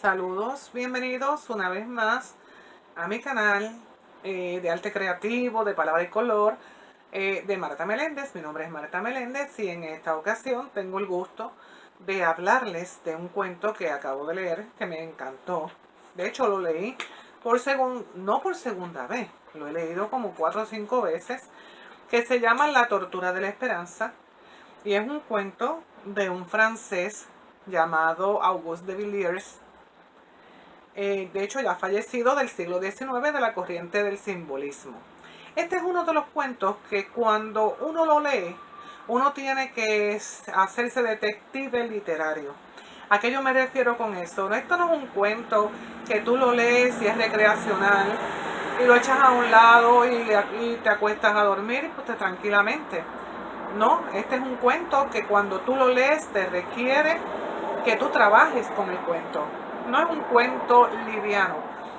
Saludos, bienvenidos una vez más a mi canal de arte creativo, de palabra y color de Marta Meléndez. Mi nombre es Marta Meléndez y en esta ocasión tengo el gusto de hablarles de un cuento que acabo de leer que me encantó. De hecho lo leí no por segunda vez, lo he leído como 4 o 5 veces, que se llama La tortura de la esperanza y es un cuento de un francés llamado Auguste de Villiers. De hecho ya fallecido, del siglo XIX, de la corriente del simbolismo. Este es uno de los cuentos que cuando uno lo lee, uno tiene que hacerse detective literario. ¿A qué yo me refiero con eso? Esto no es un cuento que tú lo lees y es recreacional y lo echas a un lado y te acuestas a dormir pues, tranquilamente. No, este es un cuento que cuando tú lo lees te requiere que tú trabajes con el cuento. No es un cuento liviano.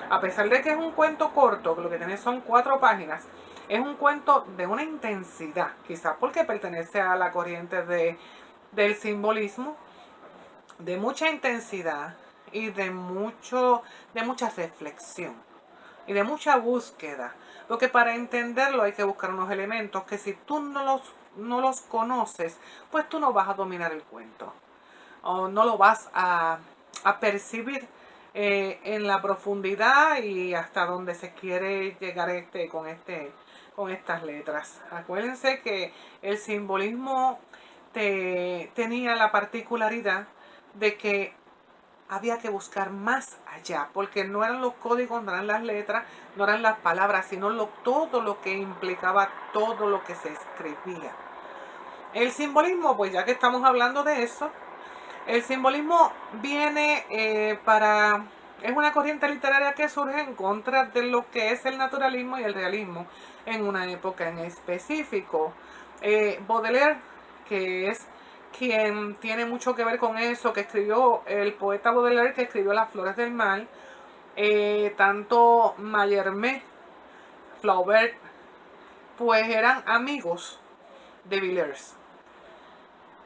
A pesar de que es un cuento corto, lo que tiene son 4 páginas, es un cuento de una intensidad, quizás porque pertenece a la corriente del simbolismo, de mucha intensidad y de mucha reflexión y de mucha búsqueda. Porque para entenderlo hay que buscar unos elementos que si tú no los conoces, pues tú no vas a dominar el cuento o no lo vas a percibir en la profundidad y hasta donde se quiere llegar con estas letras. Acuérdense que el simbolismo tenía la particularidad de que había que buscar más allá, porque no eran los códigos, no eran las letras, no eran las palabras, sino todo lo que implicaba todo lo que se escribía. El simbolismo, pues ya que estamos hablando de eso, el simbolismo viene es una corriente literaria que surge en contra de lo que es el naturalismo y el realismo en una época en específico. Baudelaire, que es quien tiene mucho que ver con eso, que escribió el poeta Baudelaire, que escribió Las Flores del Mal, tanto Mallarmé, Flaubert, pues eran amigos de Villiers.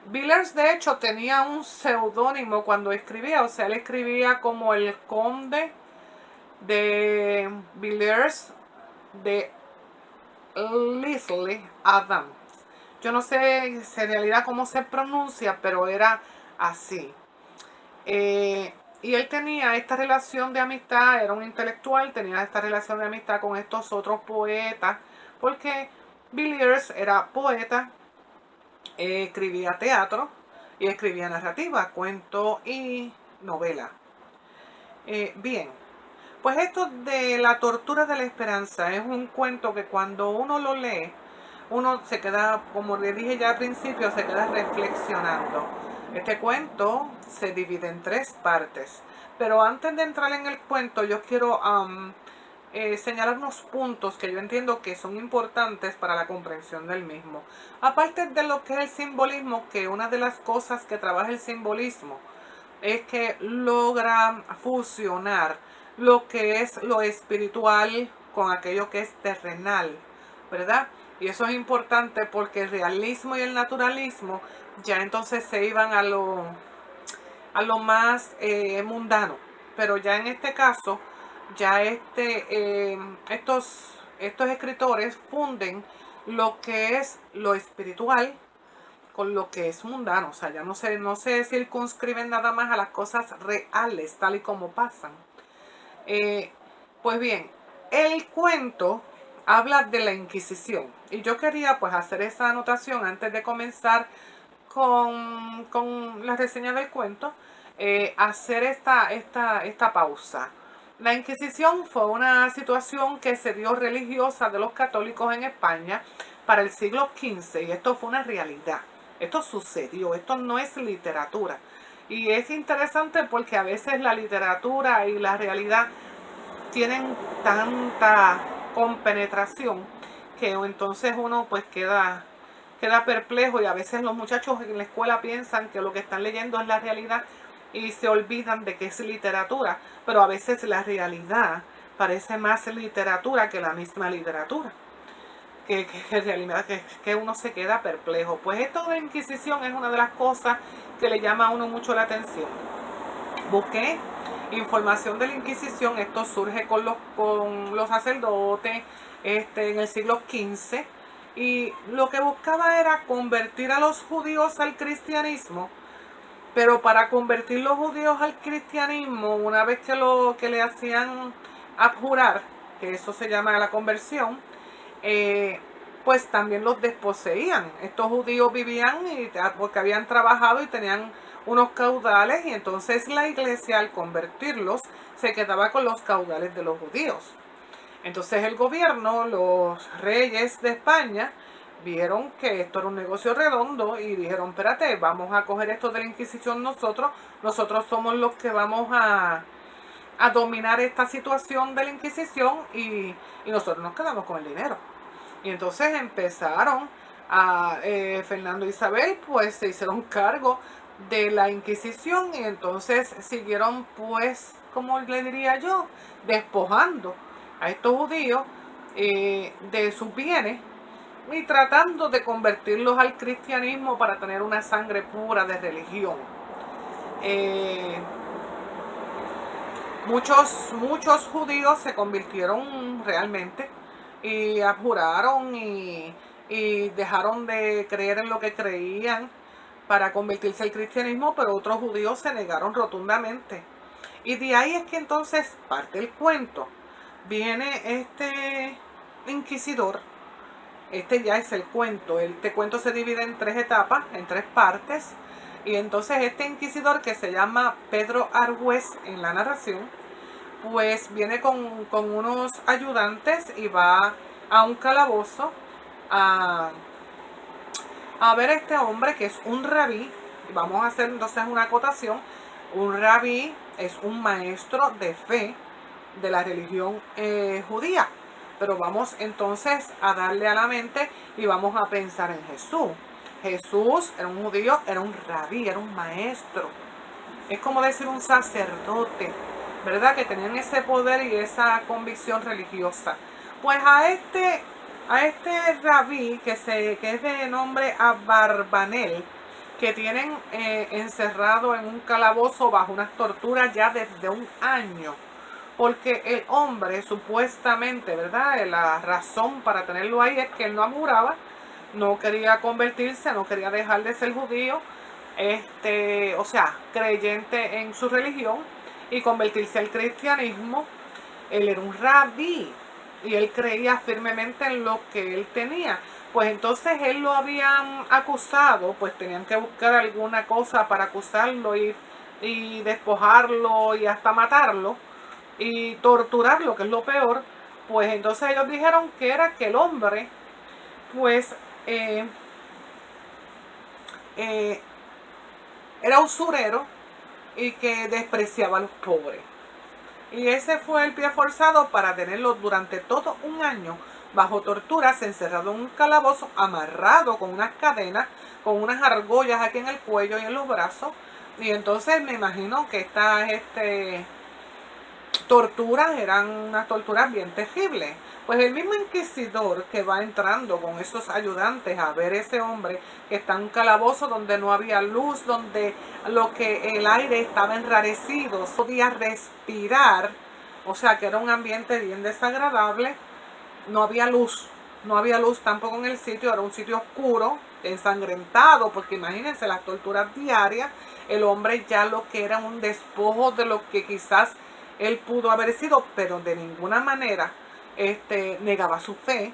Villiers de hecho tenía un seudónimo cuando escribía, o sea, él escribía como el conde de Villiers de Lisle Adam. Yo no sé en realidad cómo se pronuncia, pero era así. Y él tenía esta relación de amistad, era un intelectual, tenía esta relación de amistad con estos otros poetas, porque Villiers era poeta, escribía teatro y escribía narrativa, cuento y novela. Bien, pues esto de La tortura de la esperanza es un cuento que cuando uno lo lee, uno se queda, como le dije ya al principio, se queda reflexionando. Este cuento se divide en 3 partes, pero antes de entrar en el cuento yo quiero señalar unos puntos que yo entiendo que son importantes para la comprensión del mismo. Aparte de lo que es el simbolismo, que una de las cosas que trabaja el simbolismo es que logra fusionar lo que es lo espiritual con aquello que es terrenal, ¿verdad? Y eso es importante porque el realismo y el naturalismo ya entonces se iban a lo más mundano. Pero ya en este caso, ya estos escritores funden lo que es lo espiritual con lo que es mundano. O sea, ya no se circunscriben nada más a las cosas reales, tal y como pasan. Pues bien, el cuento habla de la Inquisición. Y yo quería pues hacer esa anotación antes de comenzar con la reseña del cuento, hacer esta pausa. La Inquisición fue una situación que se dio religiosa de los católicos en España para el siglo XV y esto fue una realidad. Esto sucedió, esto no es literatura. Y es interesante porque a veces la literatura y la realidad tienen tanta compenetración que entonces uno pues queda perplejo y a veces los muchachos en la escuela piensan que lo que están leyendo es la realidad y se olvidan de que es literatura, pero a veces la realidad parece más literatura que la misma literatura, que realidad que uno se queda perplejo. Pues esto de la Inquisición es una de las cosas que le llama a uno mucho la atención. Busqué información de la Inquisición. Esto surge con los sacerdotes en el siglo XV, y lo que buscaba era convertir a los judíos al cristianismo. Pero para convertir los judíos al cristianismo, una vez que le hacían abjurar, que eso se llama la conversión, pues también los desposeían. Estos judíos vivían porque habían trabajado y tenían unos caudales, y entonces la iglesia, al convertirlos, se quedaba con los caudales de los judíos. Entonces el gobierno, los reyes de España, vieron que esto era un negocio redondo y dijeron: espérate, vamos a coger esto de la Inquisición nosotros somos los que vamos a dominar esta situación de la Inquisición, y nosotros nos quedamos con el dinero. Y entonces empezaron Fernando e Isabel, pues se hicieron cargo de la Inquisición, y entonces siguieron, pues, como le diría yo, despojando a estos judíos de sus bienes y tratando de convertirlos al cristianismo para tener una sangre pura de religión. Muchos judíos se convirtieron realmente y abjuraron y dejaron de creer en lo que creían para convertirse al cristianismo, pero otros judíos se negaron rotundamente. Y de ahí es que entonces parte el cuento. Viene este inquisidor. Este ya es el cuento. Este cuento se divide en 3 etapas, en 3 partes. Y entonces este inquisidor, que se llama Pedro Argüez en la narración, pues viene con unos ayudantes y va a un calabozo a ver a este hombre, que es un rabí. Vamos a hacer entonces una acotación. Un rabí es un maestro de fe de la religión judía. Pero vamos entonces a darle a la mente y vamos a pensar en Jesús. Jesús era un judío, era un rabí, era un maestro. Es como decir un sacerdote, ¿verdad? Que tenían ese poder y esa convicción religiosa. Pues a este rabí, que es de nombre Abarbanel, que tienen encerrado en un calabozo bajo unas torturas ya desde un año. Porque el hombre, supuestamente, ¿verdad?, la razón para tenerlo ahí es que él no abjuraba, no quería convertirse, no quería dejar de ser judío, o sea, creyente en su religión, y convertirse al cristianismo. Él era un rabí y él creía firmemente en lo que él tenía. Pues entonces él lo habían acusado, pues tenían que buscar alguna cosa para acusarlo y despojarlo y hasta matarlo y torturarlo, que es lo peor. Pues entonces ellos dijeron que era que el hombre, pues, era usurero y que despreciaba a los pobres. Y ese fue el pie forzado para tenerlo durante todo un año bajo torturas, encerrado en un calabozo, amarrado con unas cadenas, con unas argollas aquí en el cuello y en los brazos. Y entonces me imagino que estas torturas eran unas torturas bien terribles. Pues el mismo inquisidor que va entrando con esos ayudantes a ver ese hombre que está en un calabozo donde no había luz, donde el aire estaba enrarecido, podía respirar, o sea que era un ambiente bien desagradable. No había luz tampoco en el sitio, era un sitio oscuro, ensangrentado, porque imagínense las torturas diarias. El hombre ya lo que era un despojo de lo que quizás él pudo haber sido, pero de ninguna manera negaba su fe,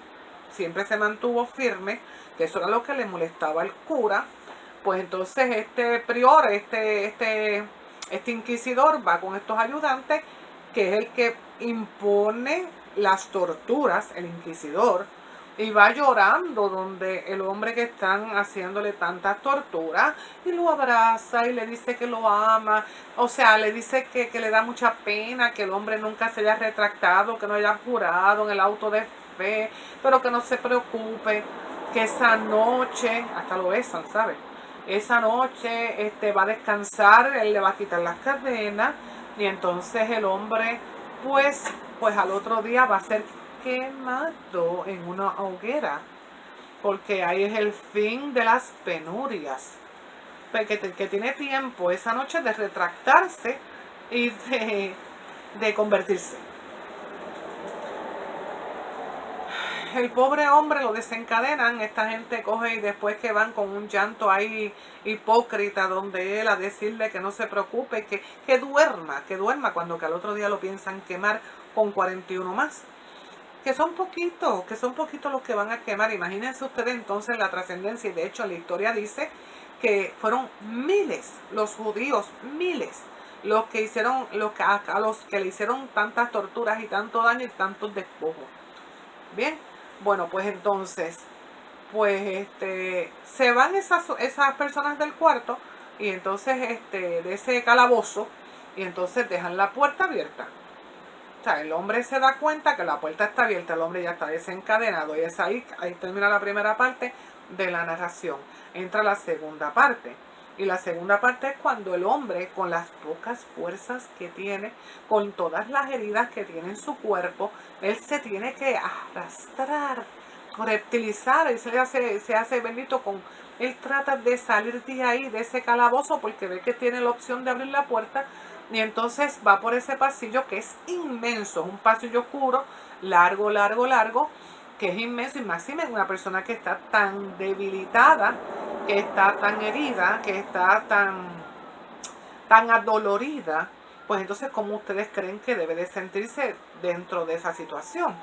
siempre se mantuvo firme, que eso era lo que le molestaba al cura. Pues entonces este prior, este inquisidor va con estos ayudantes, que es el que impone las torturas, el inquisidor, y va llorando donde el hombre que están haciéndole tantas torturas, y lo abraza y le dice que lo ama. O sea, le dice que le da mucha pena que el hombre nunca se haya retractado, que no haya jurado en el auto de fe, pero que no se preocupe, que esa noche, hasta lo besan, ¿sabes? Esa noche va a descansar, él le va a quitar las cadenas, y entonces el hombre pues al otro día va a ser quemado en una hoguera, porque ahí es el fin de las penurias. Que tiene tiempo esa noche de retractarse, y de convertirse. El pobre hombre lo desencadenan, esta gente coge y después que van con un llanto ahí hipócrita donde él a decirle que no se preocupe, que duerma cuando que al otro día lo piensan quemar con 41 más. Que son poquitos los que van a quemar. Imagínense ustedes entonces la trascendencia, y de hecho la historia dice que fueron miles los judíos, miles, los que hicieron, a los que le hicieron tantas torturas y tanto daño y tantos despojos. Bien, bueno, pues entonces, pues se van esas personas del cuarto, y entonces de ese calabozo, y entonces dejan la puerta abierta. O sea, el hombre se da cuenta que la puerta está abierta, el hombre ya está desencadenado, y es ahí termina la primera parte de la narración. Entra la segunda parte. Y la segunda parte es cuando el hombre, con las pocas fuerzas que tiene, con todas las heridas que tiene en su cuerpo, él se tiene que arrastrar, reptilizar, y se hace bendito con... Él trata de salir de ahí, de ese calabozo, porque ve que tiene la opción de abrir la puerta, y entonces va por ese pasillo que es inmenso, es un pasillo oscuro, largo, que es inmenso, y máxime en una persona que está tan debilitada, que está tan herida, que está tan adolorida. Pues entonces, ¿cómo ustedes creen que debe de sentirse dentro de esa situación?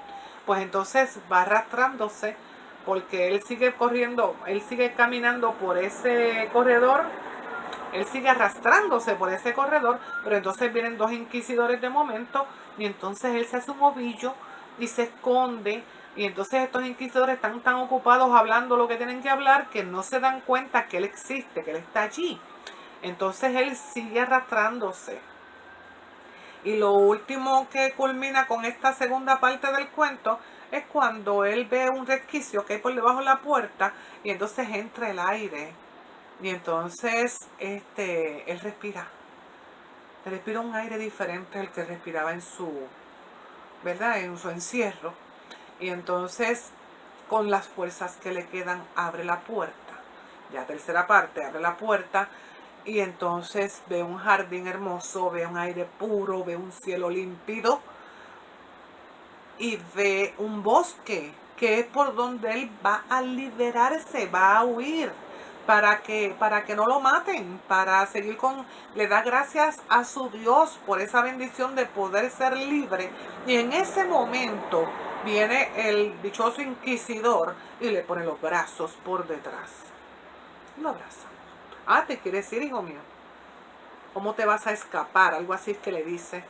Pues entonces va arrastrándose, porque él sigue corriendo, él sigue caminando por ese corredor, él sigue arrastrándose por ese corredor, pero entonces vienen dos inquisidores de momento, y entonces él se hace un ovillo y se esconde, y entonces estos inquisidores están tan ocupados hablando lo que tienen que hablar, que no se dan cuenta que él existe, que él está allí. Entonces él sigue arrastrándose. Y lo último que culmina con esta segunda parte del cuento es cuando él ve un resquicio que hay por debajo de la puerta, y entonces entra el aire. Y entonces él respira un aire diferente al que respiraba en su, ¿verdad? En su encierro. Y entonces, con las fuerzas que le quedan, abre la puerta. Ya tercera parte, abre la puerta, y entonces ve un jardín hermoso, ve un aire puro, ve un cielo límpido, y ve un bosque, que es por donde él va a liberarse, va a huir, para que no lo maten, para seguir le da gracias a su Dios por esa bendición de poder ser libre. Y en ese momento viene el dichoso inquisidor y le pone los brazos por detrás. Lo abraza. Ah, ¿te quieres ir, hijo mío? ¿Cómo te vas a escapar? Algo así que le dice.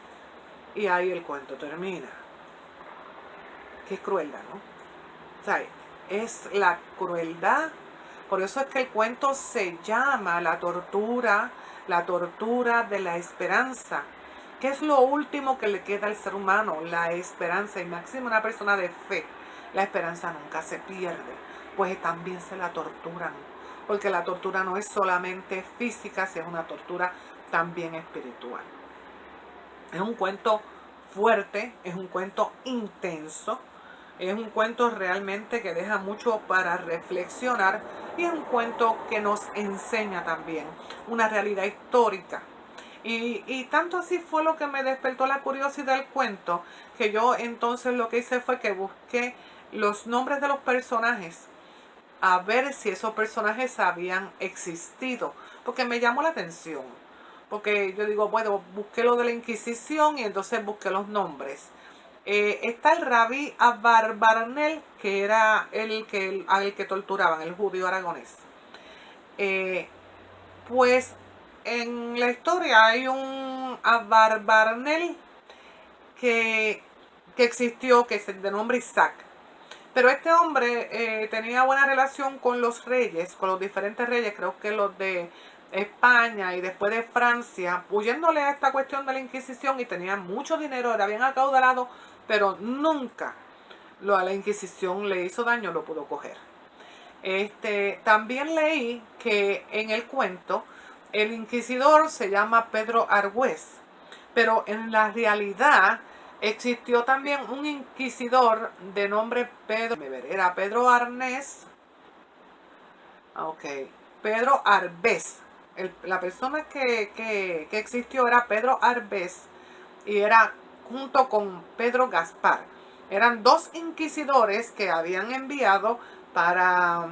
Y ahí el cuento termina. Qué crueldad, ¿no? O sea, es la crueldad. Por eso es que el cuento se llama la tortura de la esperanza. ¿Qué es lo último que le queda al ser humano? La esperanza, y máximo una persona de fe. La esperanza nunca se pierde, pues también se la torturan, porque la tortura no es solamente física, sino es una tortura también espiritual. Es un cuento fuerte, es un cuento intenso, es un cuento realmente que deja mucho para reflexionar, y es un cuento que nos enseña también una realidad histórica. Y tanto así fue lo que me despertó la curiosidad del cuento, que yo entonces lo que hice fue que busqué los nombres de los personajes, a ver si esos personajes habían existido, porque me llamó la atención. Porque yo digo, bueno, busqué lo de la Inquisición y entonces busqué los nombres. Está el rabí Abarbanel, que era al que torturaban, el judío aragonés. Pues en la historia hay un Abarbanel que existió, que es de nombre Isaac. Pero este hombre tenía buena relación con los reyes, con los diferentes reyes, creo que los de España y después de Francia, huyéndole a esta cuestión de la Inquisición, y tenía mucho dinero, era bien acaudalado, pero nunca a la Inquisición le hizo daño, lo pudo coger. También leí que en el cuento el inquisidor se llama Pedro Argüés, pero en la realidad existió también un inquisidor de nombre Pedro, era Pedro Arnés, ok, Pedro Arbés, La persona que existió era Pedro Arvés y era junto con Pedro Gaspar. Eran dos inquisidores que habían enviado para,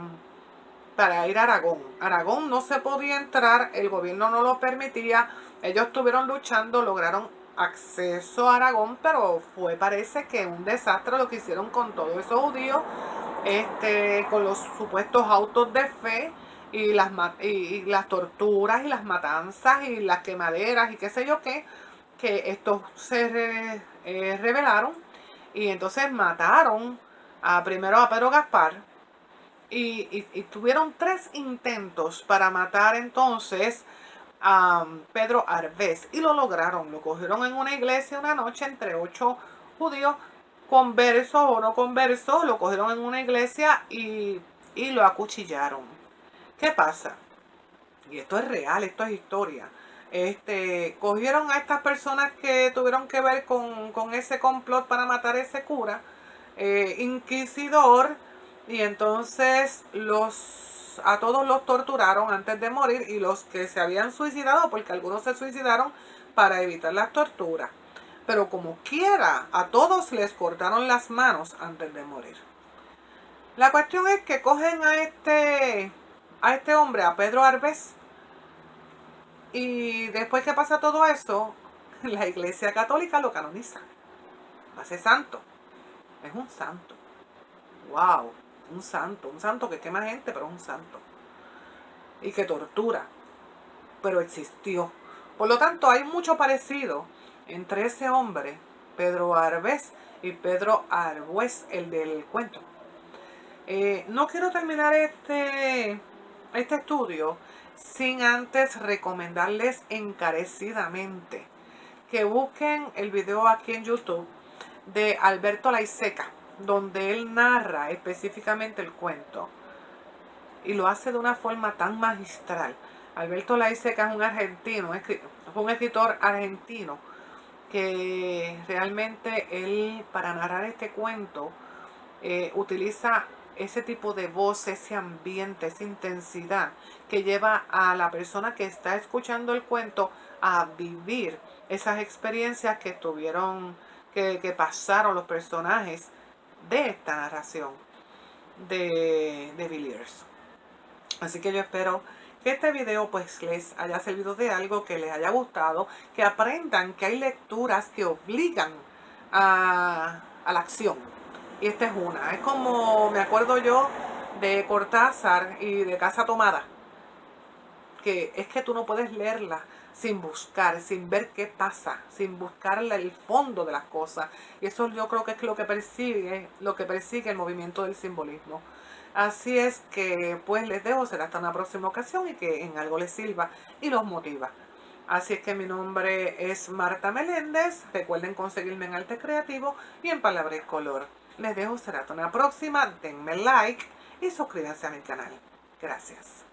para ir a Aragón. Aragón no se podía entrar, el gobierno no lo permitía. Ellos estuvieron luchando, lograron acceso a Aragón, pero parece que un desastre lo que hicieron con todos esos judíos, con los supuestos autos de fe y y las torturas y las matanzas y las quemaderas y qué sé yo qué, que estos rebelaron y entonces mataron primero a Pedro Gaspar y tuvieron 3 intentos para matar entonces a Pedro Arvés y lo lograron. Lo cogieron en una iglesia una noche entre 8 judíos conversos o no conversos, lo cogieron en una iglesia y lo acuchillaron. ¿Qué pasa? Y esto es real, esto es historia. Cogieron a estas personas que tuvieron que ver con ese complot para matar a ese cura, inquisidor, y entonces a todos los torturaron antes de morir, y los que se habían suicidado, porque algunos se suicidaron para evitar las torturas. Pero como quiera, a todos les cortaron las manos antes de morir. La cuestión es que cogen a este hombre, a Pedro Arvés, y después que pasa todo eso, la Iglesia Católica lo canoniza. Hace santo. Es un santo. ¡Wow! Un santo que quema gente, pero es un santo. Y que tortura, pero existió. Por lo tanto, hay mucho parecido entre ese hombre, Pedro Arvés, y Pedro Arbues, el del cuento. No quiero terminar este estudio sin antes recomendarles encarecidamente que busquen el video aquí en YouTube de Alberto Laiseca, donde él narra específicamente el cuento y lo hace de una forma tan magistral. Alberto Laiseca es un argentino, fue un escritor argentino que realmente él, para narrar este cuento, utiliza ese tipo de voz, ese ambiente, esa intensidad que lleva a la persona que está escuchando el cuento a vivir esas experiencias que que pasaron los personajes de esta narración de Villiers. Así que yo espero que este video pues les haya servido de algo, que les haya gustado, que aprendan que hay lecturas que obligan a la acción. Y esta es una. Es como me acuerdo yo de Cortázar y de Casa Tomada, que es que tú no puedes leerla sin buscar, sin ver qué pasa, sin buscar el fondo de las cosas. Y eso yo creo que es lo que persigue el movimiento del simbolismo. Así es que pues les dejo, será hasta una próxima ocasión y que en algo les sirva y los motiva. Así es que mi nombre es Marta Meléndez. Recuerden conseguirme en Arte Creativo y en Palabra y Color. Les dejo, será hasta una próxima. Denme like y suscríbanse a mi canal. Gracias.